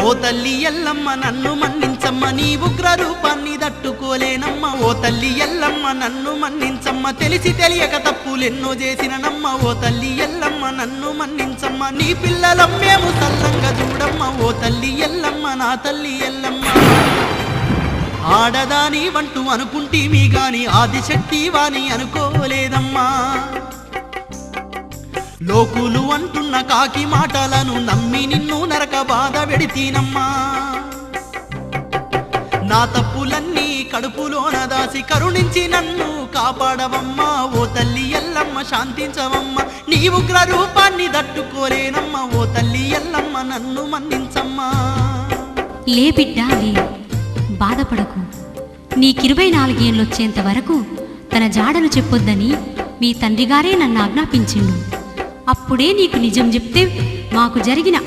ఓ తల్లి ఎల్లమ్మ నన్ను మన్నించమ్మ, నీ ఉగ్ర రూపాన్ని తట్టుకోలేనమ్మ. ఓ తల్లి ఎల్లమ్మ నన్ను మన్నించమ్మ, తెలిసి తెలియక తప్పులెన్నో చేసిననమ్మ. ఓ తల్లి ఎల్లమ్మ నన్ను మన్నించమ్మ, నీ పిల్లలం మేము సల్లంగా చూడమ్మ. ఓ తల్లి ఎల్లమ్మ నా తల్లి ఎల్లమ్మ. ఆడదాని వంటూ అనుకుంటేమి గాని ఆదిశక్తి వాని అనుకోలేదమ్మా. లోకులు అంటున్న కాకి మాటలను నమ్మి నిన్ను నరక బాధ పెడితీనమ్మా. నా తప్పులన్నీ కడుపులోన దాసి కరుణించి నన్ను కాపాడవమ్మా. ఓ తల్లి ఎల్లమ్మ శాంతించవమ్మ, నీ ఉగ్ర రూపాన్ని తట్టుకోలేనమ్మా. ఓ తల్లి ఎల్లమ్మ నన్ను మన్నించమ్మా. లే బిడ్డా లే, బాధపడకు. నీకు 24 ఏళ్ళొచ్చేంత వరకు తన జాడలు చెప్పొద్దని మీ తండ్రిగారే నన్ను ఆజ్ఞాపించిండు. అప్పుడే నీకు నిజం చెప్తే మాకు జరిగిన